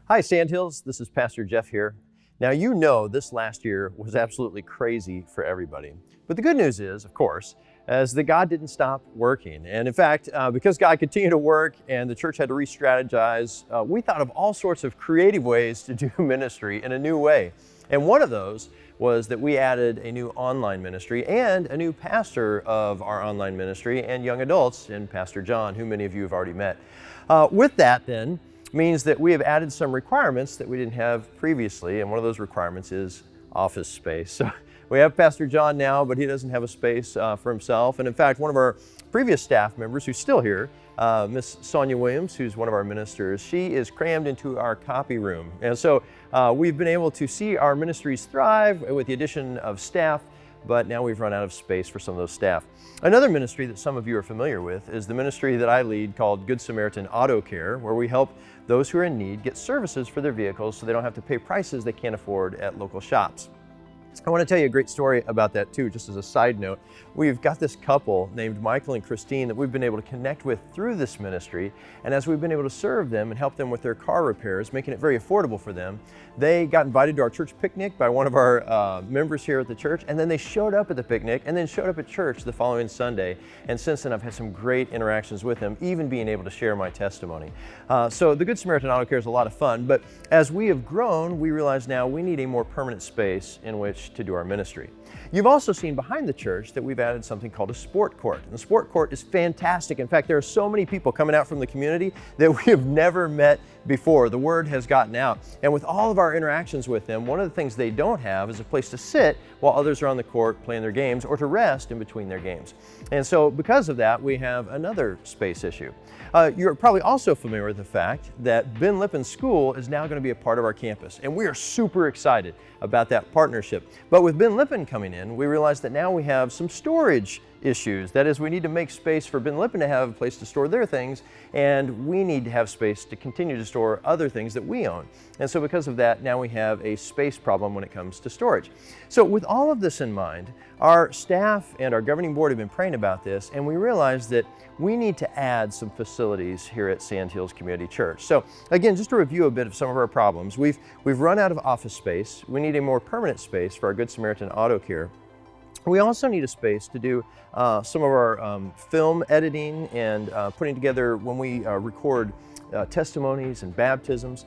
Hi, Sandhills. This is Pastor Jeff here. Now, you know this last year was absolutely crazy for everybody. But the good news is, of course, is that God didn't stop working. And in fact, because God continued to work and the church had to re-strategize, we thought of all sorts of creative ways to do ministry in a new way. And one of those was that we added a new online ministry and a new pastor of our online ministry and young adults in Pastor John, who many of you have already met. With that then, means that we have added some requirements that we didn't have previously, and one of those requirements is office space. So we have Pastor John now, but he doesn't have a space for himself. And in fact, one of our previous staff members who's still here, Miss Sonia Williams, who's one of our ministers, she is crammed into our copy room. And so we've been able to see our ministries thrive with the addition of staff, but now we've run out of space for some of those staff. Another ministry that some of you are familiar with is the ministry that I lead called Good Samaritan Auto Care, where we help those who are in need get services for their vehicles so they don't have to pay prices they can't afford at local shops. I want to tell you a great story about that too, just as a side note. We've got this couple named Michael and Christine that we've been able to connect with through this ministry, and as we've been able to serve them and help them with their car repairs, making it very affordable for them, they got invited to our church picnic by one of our members here at the church, and then they showed up at the picnic and then showed up at church the following Sunday. And since then I've had some great interactions with them, even being able to share my testimony. So the Good Samaritan Auto Care is a lot of fun, but as we have grown, we realize now we need a more permanent space in which to do our ministry. You've also seen behind the church that we've added something called a sport court. And the sport court is fantastic. In fact, there are so many people coming out from the community that we have never met before. The word has gotten out. And with all of our interactions with them, one of the things they don't have is a place to sit while others are on the court playing their games, or to rest in between their games. And so because of that, we have another space issue. You're probably also familiar with the fact that Ben Lippin School is now going to be a part of our campus, and we are super excited about that partnership. But with Ben Lippin coming in, we realized that now we have some storage issues. That is, we need to make space for Ben Lippin to have a place to store their things, and we need to have space to continue to store other things that we own. And so because of that, now we have a space problem when it comes to storage. So with all of this in mind, our staff and our governing board have been praying about this, and we realized that we need to add some facilities here at Sandhills Community Church. So again, just to review a bit of some of our problems, we've run out of office space. We need a more permanent space for our Good Samaritan Auto Care. We also need a space to do some of our film editing and putting together when we record testimonies and baptisms.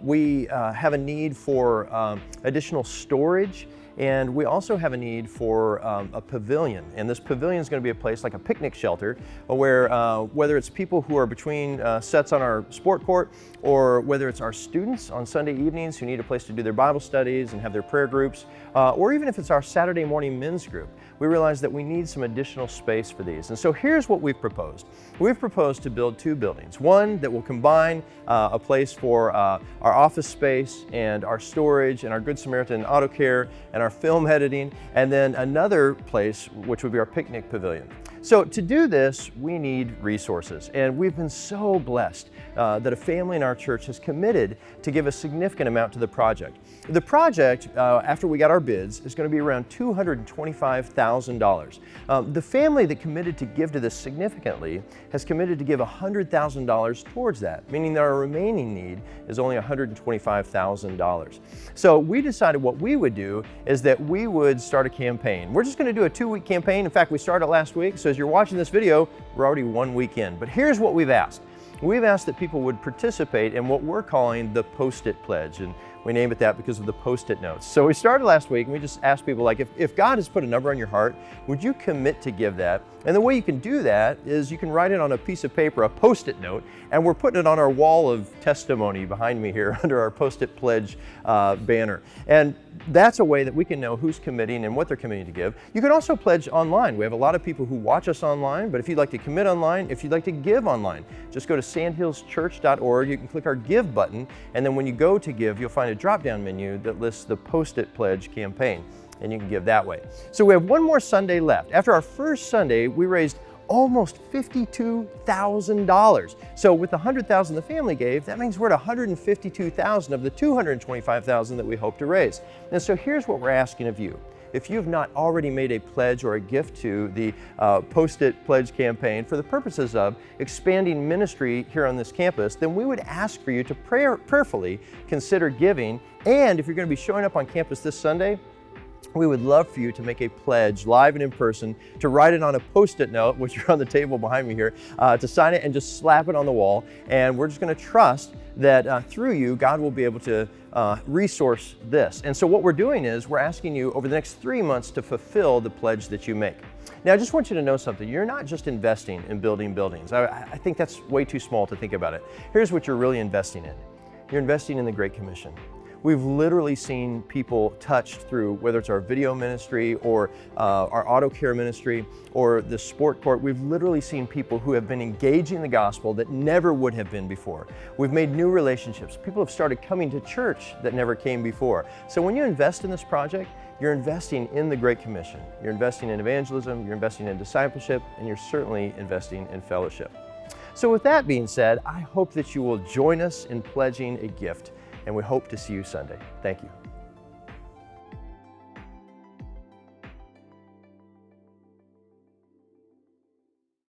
We have a need for additional storage. And we also have a need for a pavilion. And this pavilion is going to be a place like a picnic shelter where whether it's people who are between sets on our sport court, or whether it's our students on Sunday evenings who need a place to do their Bible studies and have their prayer groups, or even if it's our Saturday morning men's group, we realize that we need some additional space for these. And so here's what we've proposed. We've proposed to build two buildings. One that will combine a place for our office space and our storage and our Good Samaritan Auto Care and our film editing, and then another place which would be our picnic pavilion. So to do this, we need resources, and we've been so blessed that a family in our church has committed to give a significant amount to the project. The project, after we got our bids, is going to be around $225,000. The family that committed to give to this significantly has committed to give $100,000 towards that, meaning that our remaining need is only $125,000. So we decided what we would do is that we would start a campaign. We're just going to do a 2-week campaign. In fact, we started last week, so as you're watching this video, we're already 1 week in. But here's what we've asked. We've asked that people would participate in what we're calling the Post-it Pledge, and we name it that because of the Post-it notes. So we started last week and we just asked people, like, if God has put a number on your heart, would you commit to give that? And the way you can do that is you can write it on a piece of paper, a Post-it note, and we're putting it on our wall of testimony behind me here under our Post-it Pledge banner. And that's a way that we can know who's committing and what they're committing to give. You can also pledge online. We have a lot of people who watch us online, but if you'd like to commit online, if you'd like to give online, just go to sandhillschurch.org. You can click our Give button, and then when you go to give, you'll find a drop-down menu that lists the Post-it Pledge campaign, and you can give that way. So we have one more Sunday left. After our first Sunday, we raised almost $52,000. So with the $100,000 the family gave, that means we're at $152,000 of the $225,000 that we hope to raise. And so here's what we're asking of you. if you have not already made a pledge or a gift to the Post-it Pledge campaign for the purposes of expanding ministry here on this campus, then we would ask for you to prayerfully consider giving. And if you're going to be showing up on campus this Sunday, we would love for you to make a pledge live and in person, to write it on a Post-it note, which are on the table behind me here, to sign it and just slap it on the wall. And we're just going to trust that through you, God will be able to resource this. And so what we're doing is we're asking you over the next 3 months to fulfill the pledge that you make. Now, I just want you to know something. You're not just investing in building buildings. I think that's way too small to think about it. Here's what you're really investing in. You're investing in the Great Commission. We've literally seen people touched through, whether it's our video ministry or our auto care ministry or the sport court. We've literally seen people who have been engaging the gospel that never would have been before. We've made new relationships. People have started coming to church that never came before. So when you invest in this project, you're investing in the Great Commission. You're investing in evangelism, you're investing in discipleship, and you're certainly investing in fellowship. So with that being said, I hope that you will join us in pledging a gift, and we hope to see you Sunday. Thank you.